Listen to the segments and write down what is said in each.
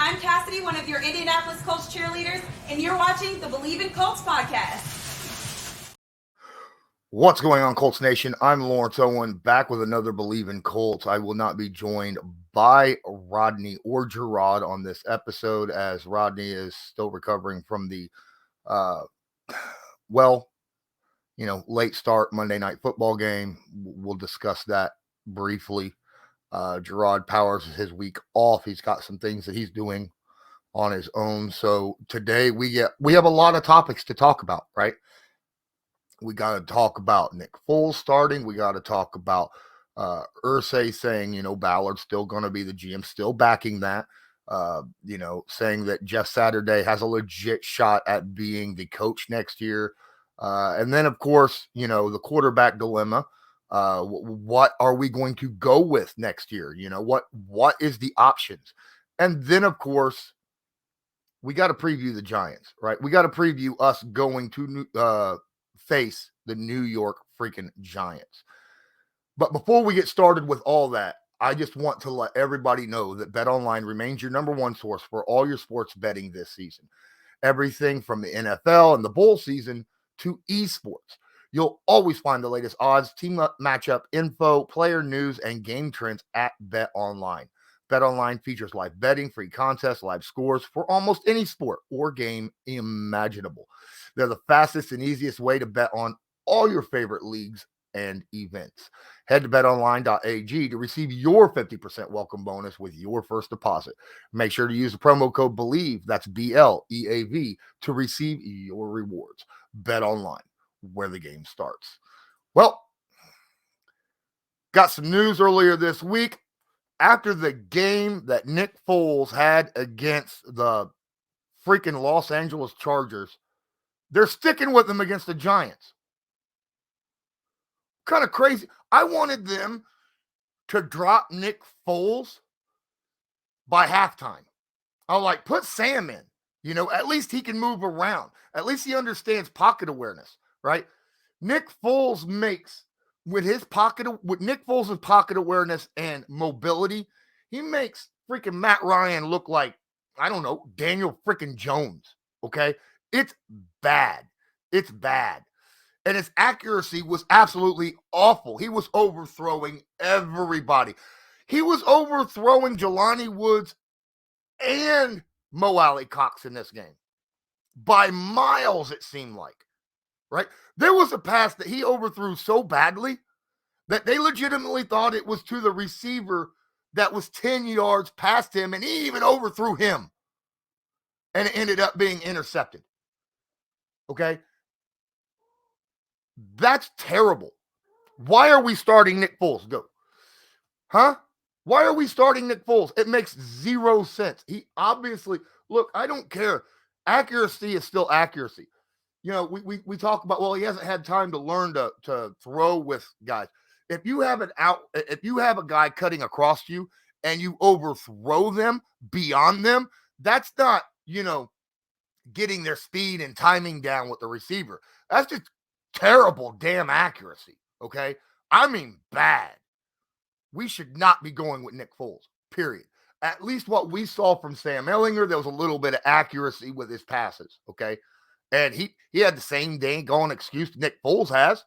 I'm Cassidy, one of your Indianapolis Colts cheerleaders, and you're watching the Bleav in Colts podcast. What's going on, Colts Nation? I'm Lawrence Owen, back with another Bleav in Colts. I will not be joined by Rodney or Jerraud on this episode, as Rodney is still recovering from the, late start Monday Night Football game. We'll discuss that briefly. Jerraud powers his week off. He's got some things that he's doing on his own. So today we have a lot of topics to talk about, right? We got to talk about Nick Foles starting. We got to talk about Irsay saying, Ballard's still going to be the GM, still backing that, saying that Jeff Saturday has a legit shot at being the coach next year. And then, of course, the quarterback dilemma. What are we going to go with next year? What is the options? And then, of course, we got to preview the Giants, right? We got to preview us going to face the New York freaking Giants. But before we get started with all that, I just want to let everybody know that BetOnline remains your number one source for all your sports betting this season. Everything from the NFL and the bowl season to esports. You'll always find the latest odds, team matchup info, player news, and game trends at BetOnline. BetOnline features live betting, free contests, live scores for almost any sport or game imaginable. They're the fastest and easiest way to bet on all your favorite leagues and events. Head to betonline.ag to receive your 50% welcome bonus with your first deposit. Make sure to use the promo code Bleav, that's BLEAV, to receive your rewards. BetOnline, where the game starts. Well, got some news earlier this week. After the game that Nick Foles had against the freaking Los Angeles Chargers, they're sticking with him against the Giants. Kind of crazy. I wanted them to drop Nick Foles by halftime. I was like, put Sam in. At least he can move around. At least he understands pocket awareness, right? Nick Foles makes, with Nick Foles' pocket awareness and mobility, he makes freaking Matt Ryan look like, I don't know, Daniel freaking Jones, okay? It's bad. It's bad. And his accuracy was absolutely awful. He was overthrowing everybody. He was overthrowing Jelani Woods and Mo Alley Cox in this game. By miles, it seemed like, right? There was a pass that he overthrew so badly that they legitimately thought it was to the receiver that was 10 yards past him, and he even overthrew him. And it ended up being intercepted. Okay? That's terrible. Why are we starting Nick Foles? Go. Huh? Why are we starting Nick Foles? It makes zero sense. He obviously, look, I don't care. Accuracy is still accuracy. We talk about, well, he hasn't had time to learn to throw with guys. If you have a guy cutting across you and you overthrow them beyond them, that's not, getting their speed and timing down with the receiver. That's just terrible damn accuracy, okay? I mean bad. We should not be going with Nick Foles, period. At least what we saw from Sam Ehlinger, there was a little bit of accuracy with his passes, okay? And he had the same dang excuse Nick Foles has.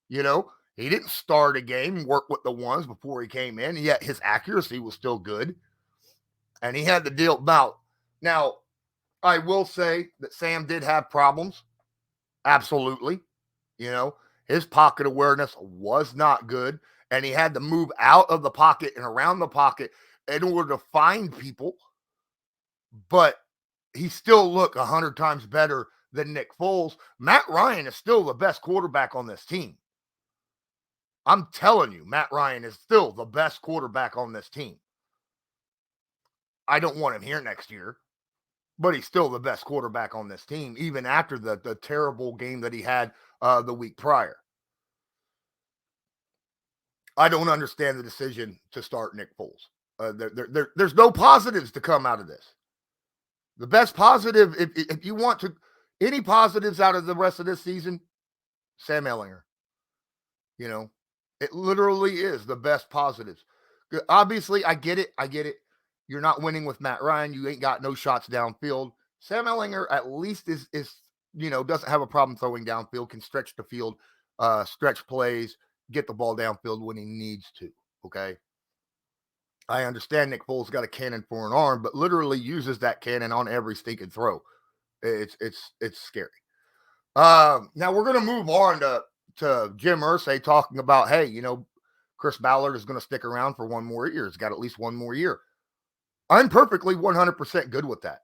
He didn't start a game and work with the ones before he came in, yet his accuracy was still good. And he had the deal about. Now, I will say that Sam did have problems. Absolutely. His pocket awareness was not good, and he had to move out of the pocket and around the pocket in order to find people. But he still looked 100 times better than Nick Foles. Matt Ryan is still the best quarterback on this team. I'm telling you, Matt Ryan is still the best quarterback on this team. I don't want him here next year, but he's still the best quarterback on this team, even after the terrible game that he had the week prior. I don't understand the decision to start Nick Foles. There's no positives to come out of this. The best positive, if you want to, any positives out of the rest of this season, Sam Ehlinger. It literally is the best positives. Obviously, I get it. You're not winning with Matt Ryan. You ain't got no shots downfield. Sam Ehlinger at least is doesn't have a problem throwing downfield, can stretch the field, stretch plays, get the ball downfield when he needs to. Okay. I understand Nick Foles got a cannon for an arm, but literally uses that cannon on every stinking throw. It's scary. Now we're gonna move on to Jim Irsay talking about, hey, Chris Ballard is going to stick around for one more year. He's got at least one more year. I'm perfectly 100% good with that,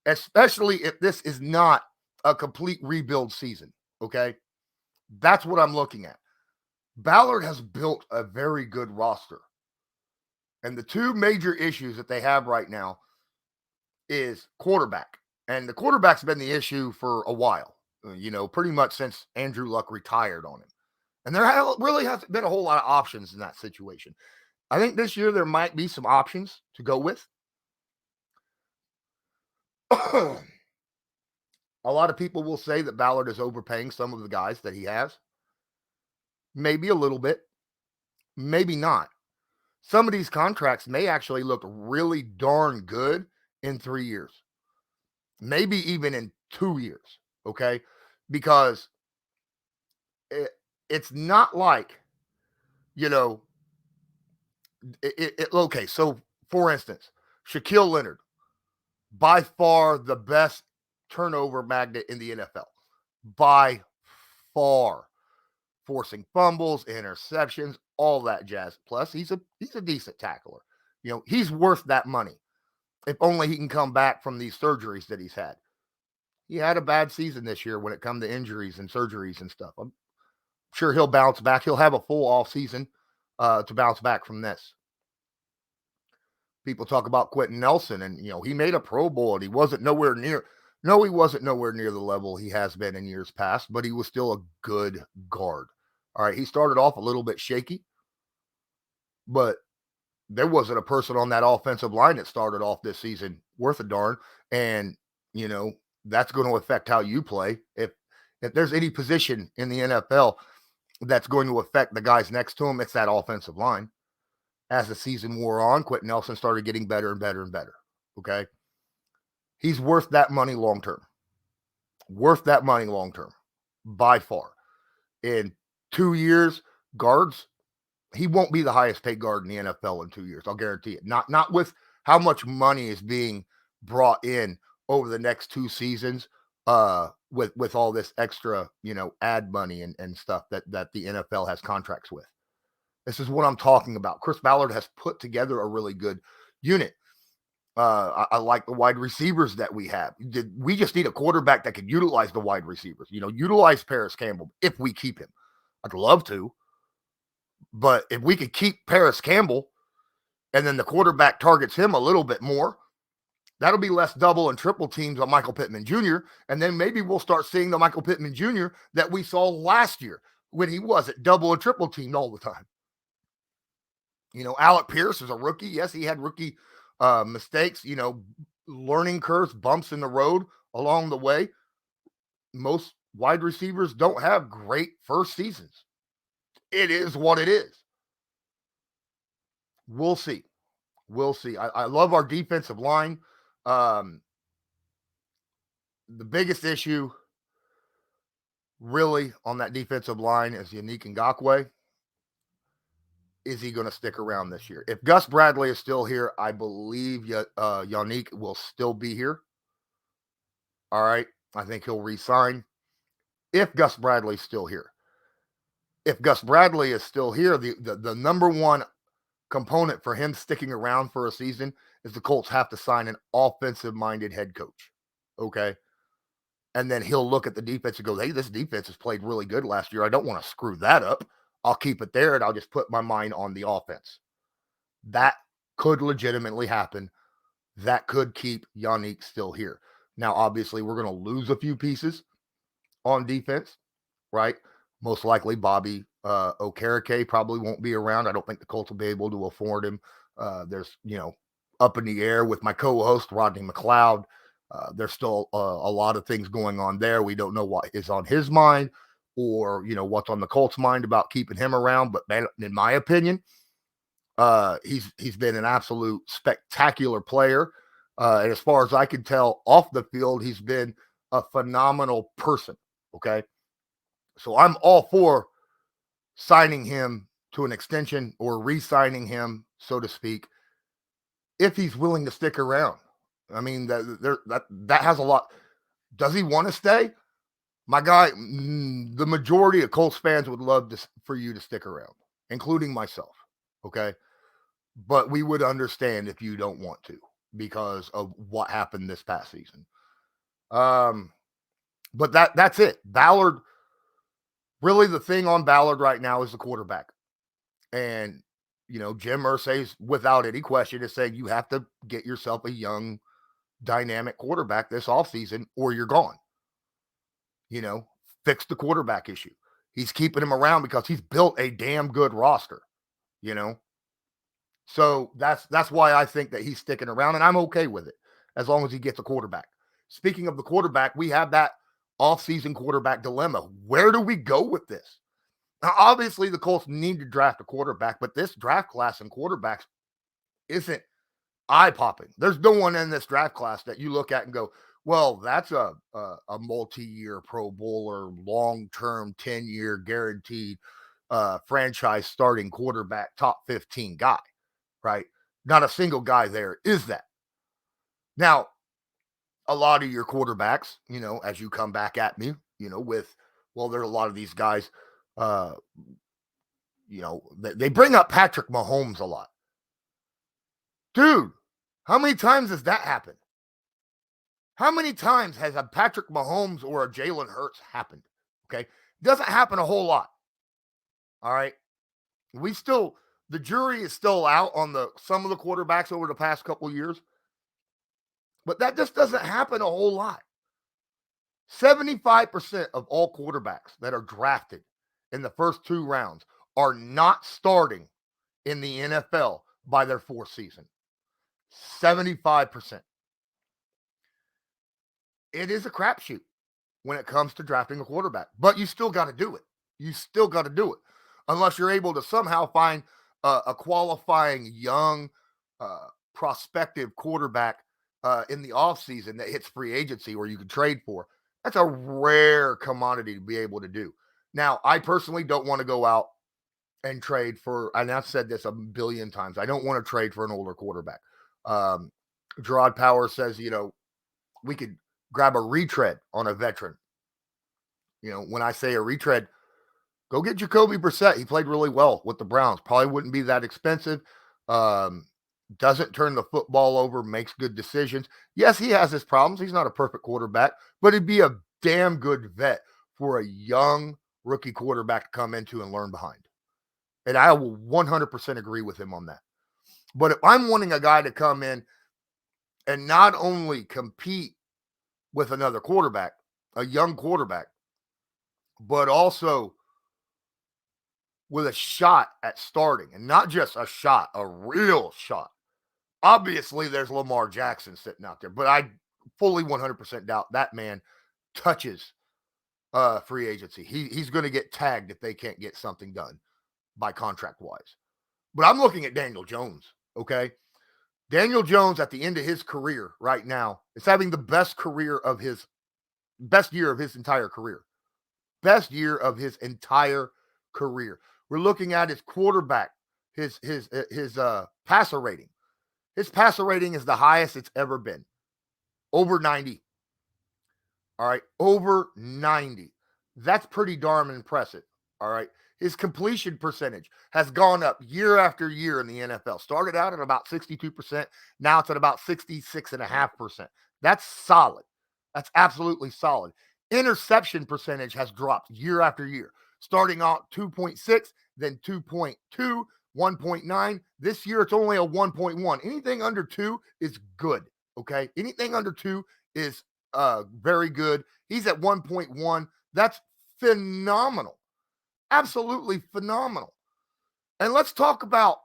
especially if this is not a complete rebuild season. Okay. That's what I'm looking at. Ballard has built a very good roster. And the two major issues that they have right now is quarterback. And the quarterback's been the issue for a while, pretty much since Andrew Luck retired on him. And there really hasn't been a whole lot of options in that situation. I think this year there might be some options to go with. A lot of people will say that Ballard is overpaying some of the guys that he has. Maybe a little bit. Maybe not. Some of these contracts may actually look really darn good in 3 years. Maybe even in 2 years. Okay? Because it's not like, okay, so for instance, Shaquille Leonard, by far the best turnover magnet in the NFL. By far. Forcing fumbles, interceptions, all that jazz. Plus, he's a decent tackler. He's worth that money. If only he can come back from these surgeries that he's had. He had a bad season this year when it comes to injuries and surgeries and stuff. I'm sure he'll bounce back. He'll have a full off season to bounce back from this. People talk about Quentin Nelson, and he made a Pro Bowl, and he wasn't nowhere near. No, he wasn't nowhere near the level he has been in years past, but he was still a good guard. All right, he started off a little bit shaky, but there wasn't a person on that offensive line that started off this season worth a darn, and that's going to affect how you play. If there's any position in the NFL that's going to affect the guys next to him, it's that offensive line. As the season wore on, Quentin Nelson started getting better and better and better. Okay. He's worth that money long term. Worth that money long term. By far. In 2 years, guards, he won't be the highest paid guard in the NFL in 2 years. I'll guarantee it. Not with how much money is being brought in over the next 2 seasons with all this extra, ad money and stuff that the NFL has contracts with. This is what I'm talking about. Chris Ballard has put together a really good unit. I like the wide receivers that we have. We just need a quarterback that can utilize the wide receivers. Utilize Paris Campbell if we keep him. I'd love to. But if we could keep Paris Campbell and then the quarterback targets him a little bit more, that'll be less double and triple teams on Michael Pittman Jr. And then maybe we'll start seeing the Michael Pittman Jr. that we saw last year when he wasn't double and triple teamed all the time. Alec Pierce is a rookie. Yes, he had rookie mistakes, learning curves, bumps in the road along the way. Most wide receivers don't have great first seasons. It is what it is. We'll see. We'll see. I love our defensive line. The biggest issue really on that defensive line is Yannick Ngakoue. Is he going to stick around this year? If Gus Bradley is still here, I Bleav Yannick will still be here. All right. I think he'll re-sign if Gus Bradley's still here. If Gus Bradley is still here, the number one component for him sticking around for a season is the Colts have to sign an offensive-minded head coach. Okay? And then he'll look at the defense and go, hey, this defense has played really good last year. I don't want to screw that up. I'll keep it there, and I'll just put my mind on the offense. That could legitimately happen. That could keep Yannick still here. Now, obviously, we're going to lose a few pieces on defense, right? Most likely, Bobby Okereke probably won't be around. I don't think the Colts will be able to afford him. There's, up in the air with my co-host, Rodney McLeod. There's still a lot of things going on there. We don't know what is on his mind, or, what's on the Colts' mind about keeping him around. But man, in my opinion, He's been an absolute spectacular player. And as far as I can tell off the field, he's been a phenomenal person. Okay. So I'm all for signing him to an extension or re-signing him, so to speak, if he's willing to stick around. I mean, that has a lot. Does he want to stay? My guy, the majority of Colts fans would love for you to stick around, including myself. Okay. But we would understand if you don't want to because of what happened this past season. But that's it. Ballard, really the thing on Ballard right now is the quarterback. And, Jim Irsay, without any question, is saying you have to get yourself a young, dynamic quarterback this offseason or you're gone. Fix the quarterback issue. He's keeping him around because he's built a damn good roster, So that's why I think that he's sticking around, and I'm okay with it as long as he gets a quarterback. Speaking of the quarterback, we have that offseason quarterback dilemma. Where do we go with this? Now, obviously, the Colts need to draft a quarterback, but this draft class in quarterbacks isn't eye-popping. There's no one in this draft class that you look at and go, well, that's a multi-year Pro Bowler, long-term, 10-year guaranteed franchise starting quarterback, top 15 guy, right? Not a single guy there is that. Now, a lot of your quarterbacks, as you come back at me, with, well, there are a lot of these guys, they bring up Patrick Mahomes a lot. Dude, how many times has that happened? How many times has a Patrick Mahomes or a Jalen Hurts happened? Okay. It doesn't happen a whole lot. All right. The jury is still out on some of the quarterbacks over the past couple of years, but that just doesn't happen a whole lot. 75% of all quarterbacks that are drafted in the first 2 rounds are not starting in the NFL by their 4th season. 75%. It is a crapshoot when it comes to drafting a quarterback, but you still got to do it. Unless you're able to somehow find a qualifying young prospective quarterback in the offseason that hits free agency or you can trade for. That's a rare commodity to be able to do. Now, I personally don't want to go out and trade for, and I've said this a billion times, I don't want to trade for an older quarterback. Jerraud Power says, we could grab a retread on a veteran. When I say a retread, go get Jacoby Brissett. He played really well with the Browns. Probably wouldn't be that expensive. Doesn't turn the football over, makes good decisions. Yes, he has his problems. He's not a perfect quarterback, but he'd be a damn good vet for a young rookie quarterback to come into and learn behind. And I will 100% agree with him on that. But if I'm wanting a guy to come in and not only compete with another quarterback, a young quarterback, but also with a shot at starting, and not just a shot, a real shot. Obviously, there's Lamar Jackson sitting out there, but I fully 100% doubt that man touches free agency. He's going to get tagged if they can't get something done by contract-wise. But I'm looking at Daniel Jones, okay? Daniel Jones at the end of his career right now is having the best year of his entire career. Best year of his entire career. We're looking at his quarterback, his passer rating. His passer rating is the highest it's ever been. Over 90. All right, over 90. That's pretty darn impressive. All right. His completion percentage has gone up year after year in the NFL. Started out at about 62%. Now it's at about 66.5%. That's solid. That's absolutely solid. Interception percentage has dropped year after year. Starting out 2.6, then 2.2, 1.9. This year it's only a 1.1. Anything under 2 is good. Okay. Anything under 2 is very good. He's at 1.1. That's phenomenal. Absolutely phenomenal. And let's talk about,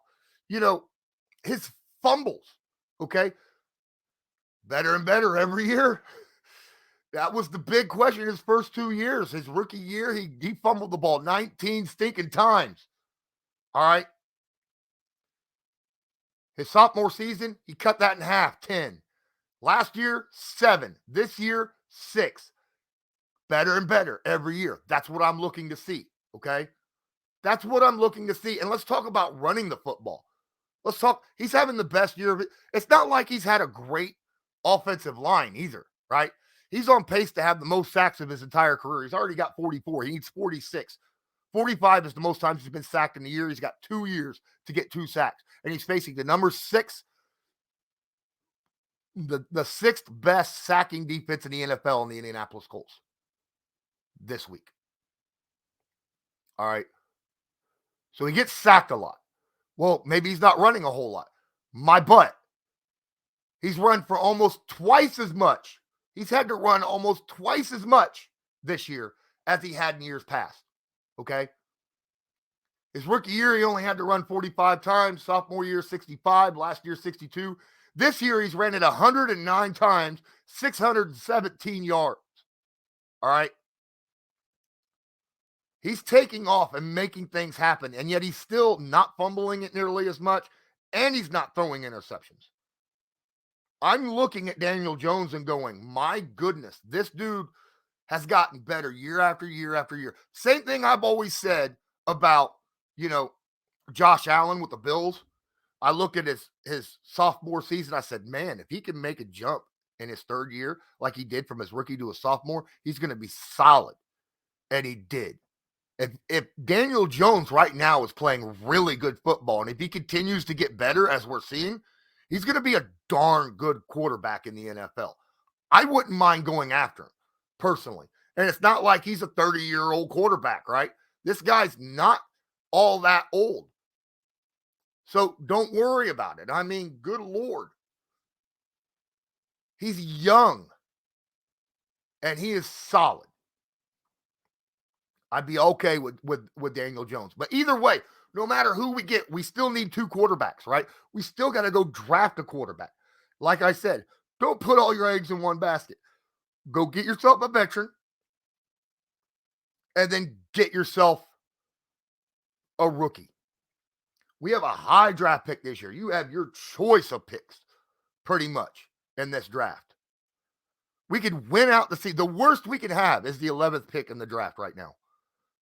his fumbles. Okay. Better and better every year. That was the big question his first 2 years. His rookie year, he fumbled the ball 19 stinking times. All right. His sophomore season, he cut that in half, 10. Last year, 7. This year, 6. Better and better every year. That's what I'm looking to see, okay? That's what I'm looking to see. And let's talk about running the football. Let's talk. He's having the best year of it. It's not like he's had a great offensive line either, right? He's on pace to have the most sacks of his entire career. He's already got 44. He needs 46. 45 is the most times he's been sacked in a year. He's got 2 years to get 2 sacks. And he's facing the number 6, the 6th best sacking defense in the NFL in the Indianapolis Colts this week. All right. So he gets sacked a lot. Well, maybe he's not running a whole lot. My butt. He's run for almost twice as much. He's had to run almost twice as much this year as he had in years past. Okay? His rookie year, he only had to run 45 times. Sophomore year, 65. Last year, 62. This year, he's ran it 109 times, 617 yards. All right? He's taking off and making things happen, and yet he's still not fumbling it nearly as much, and he's not throwing interceptions. I'm looking at Daniel Jones and going, my goodness, this dude has gotten better year after year after year. Same thing I've always said about, Josh Allen with the Bills. I look at his sophomore season. I said, man, if he can make a jump in his third year like he did from his rookie to a sophomore, he's going to be solid. And he did. If Daniel Jones right now is playing really good football, and if he continues to get better as we're seeing, he's going to be a darn good quarterback in the NFL. I wouldn't mind going after him, personally. And it's not like he's a 30-year-old quarterback, right? This guy's not all that old. So don't worry about it. I mean, good Lord. He's young, and he is solid. I'd be okay with Daniel Jones. But either way, no matter who we get, we still need 2 quarterbacks, right? We still got to go draft a quarterback. Like I said, don't put all your eggs in one basket. Go get yourself a veteran, and then get yourself a rookie. We have a high draft pick this year. You have your choice of picks pretty much in this draft. We could win out the season. The worst we can have is the 11th pick in the draft right now.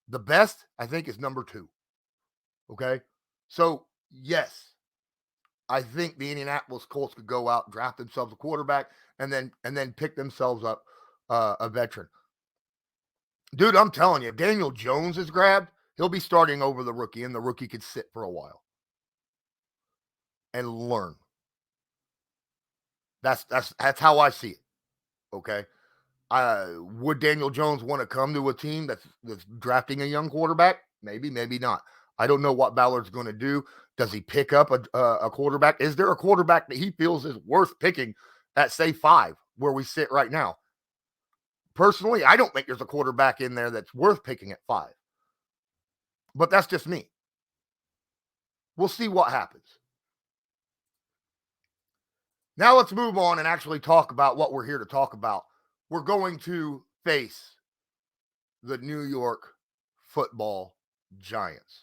The best, I think, is number 2. Okay? So, yes, I think the Indianapolis Colts could go out, draft themselves a quarterback, and then pick themselves up a veteran. Dude, I'm telling you, if Daniel Jones is grabbed, he'll be starting over the rookie, and the rookie could sit for a while and learn. That's how I see it. Okay? Would Daniel Jones want to come to a team that's drafting a young quarterback? Maybe, maybe not. I don't know what Ballard's going to do. Does he pick up a quarterback? Is there a quarterback that he feels is worth picking at, say, 5, where we sit right now? Personally, I don't think there's a quarterback in there that's worth picking at 5. But that's just me. We'll see what happens. Now let's move on and actually talk about what we're here to talk about. We're going to face the New York Football Giants.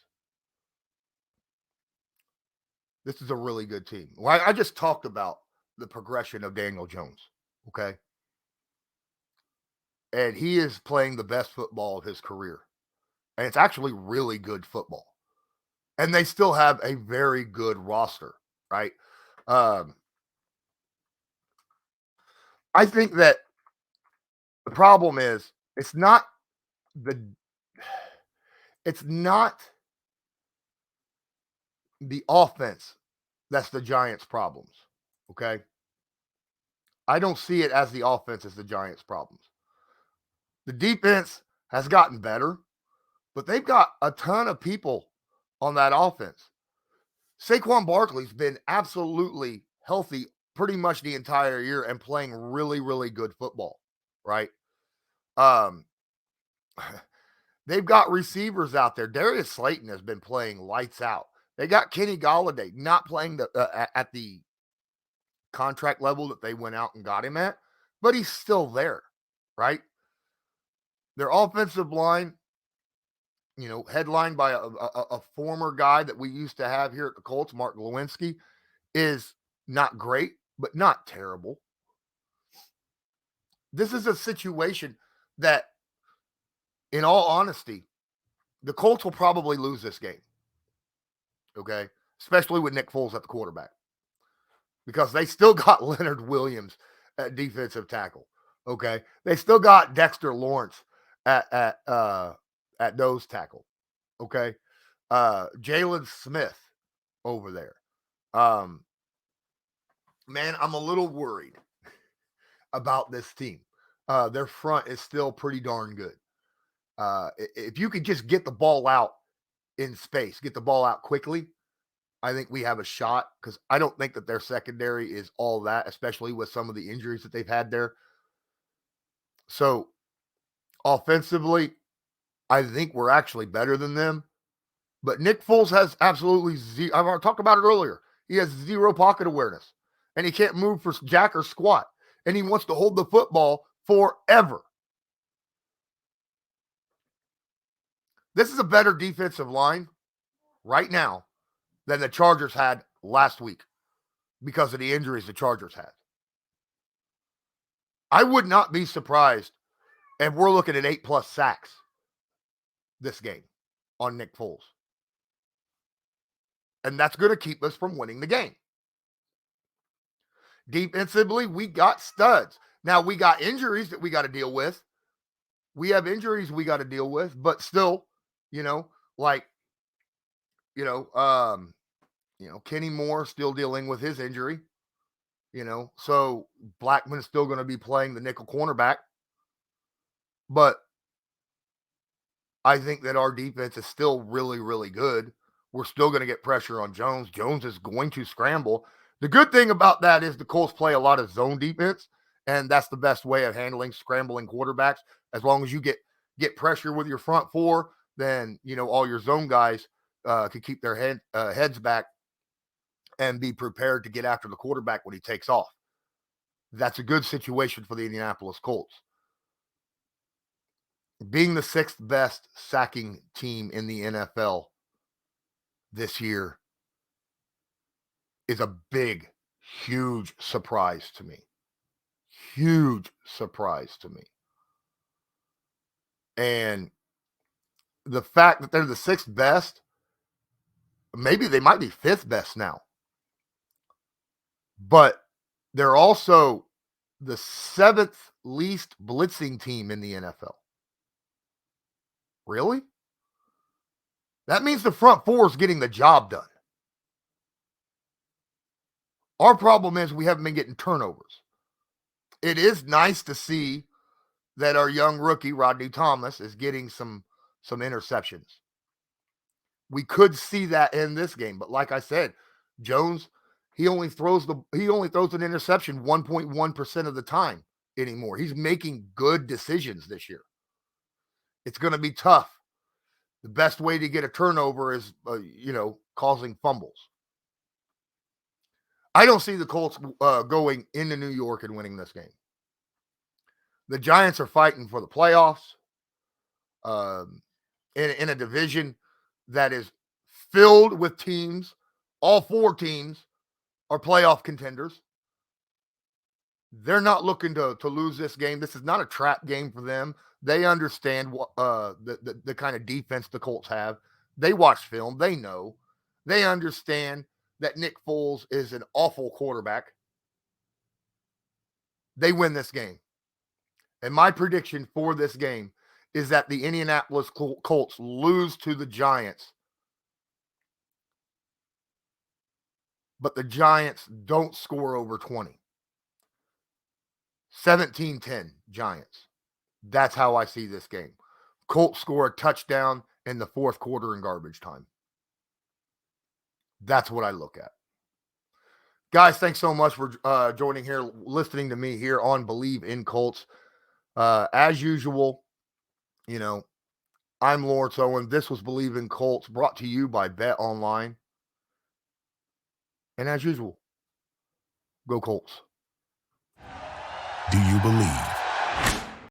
This is a really good team. Well, I just talked about the progression of Daniel Jones, okay? And he is playing the best football of his career. And it's actually really good football. And they still have a very good roster, right? I think that the problem is it's not the offense that's the Giants' problems, okay? I don't see it as the offense as the Giants' problems. The defense has gotten better, but they've got a ton of people on that offense. Saquon Barkley's been absolutely healthy pretty much the entire year and playing really, really good football, right? They've got receivers out there. Darius Slayton has been playing lights out. They got Kenny Golladay not playing at the contract level that they went out and got him at, but he's still there, right? Their offensive line, headlined by a former guy that we used to have here at the Colts, Mark Lewinsky, is not great, but not terrible. This is a situation that, in all honesty, the Colts will probably lose this game. Okay? Especially with Nick Foles at the quarterback. Because they still got Leonard Williams at defensive tackle. Okay? They still got Dexter Lawrence at nose tackle. Okay? Jalen Smith over there. Man, I'm a little worried about this team. Their front is still pretty darn good. If you could just get the ball out in space, get the ball out quickly, I think we have a shot, because I don't think that their secondary is all that, especially with some of the injuries that they've had there. So offensively, I think we're actually better than them. But Nick Foles has absolutely zero. I've talked about it earlier. He has zero pocket awareness, and he can't move for jack or squat, and he wants to hold the football forever. This is a better defensive line right now than the Chargers had last week because of the injuries the Chargers had. I would not be surprised if we're looking at 8+ sacks this game on Nick Foles. And that's going to keep us from winning the game. Defensively, we got studs. Now, we got injuries that we got to deal with. We have injuries we got to deal with, but still, Kenny Moore still dealing with his injury. So Blackman's still going to be playing the nickel cornerback. But I think that our defense is still really, really good. We're still going to get pressure on Jones. Jones is going to scramble. The good thing about that is the Colts play a lot of zone defense, and that's the best way of handling scrambling quarterbacks. As long as you get pressure with your front four, then, all your zone guys can keep their heads back and be prepared to get after the quarterback when he takes off. That's a good situation for the Indianapolis Colts. Being the 6th best sacking team in the NFL this year is a big, huge surprise to me. Huge surprise to me. And the fact that they're the 6th best, maybe they might be 5th best now. But they're also the 7th least blitzing team in the NFL. Really? That means the front four is getting the job done. Our problem is we haven't been getting turnovers. It is nice to see that our young rookie, Rodney Thomas, is getting some interceptions. We could see that in this game, but like I said, Jones, he only throws an interception 1.1% of the time anymore. He's making good decisions this year. It's going to be tough. The best way to get a turnover is, causing fumbles. I don't see the Colts going into New York and winning this game. The Giants are fighting for the playoffs in a division that is filled with teams. All 4 teams are playoff contenders. They're not looking to lose this game. This is not a trap game for them. They understand what the kind of defense the Colts have. They watch film. They know. They understand that Nick Foles is an awful quarterback. They win this game. And my prediction for this game is that the Indianapolis Colts lose to the Giants. But the Giants don't score over 20. 17-10 Giants. That's how I see this game. Colts score a touchdown in the 4th quarter in garbage time. That's what I look at. Guys, thanks so much for joining here, listening to me here on Bleav in Colts. As usual, I'm Lawrence Owen. This was Bleav in Colts, brought to you by Bet Online. And as usual, go Colts. Do you believe?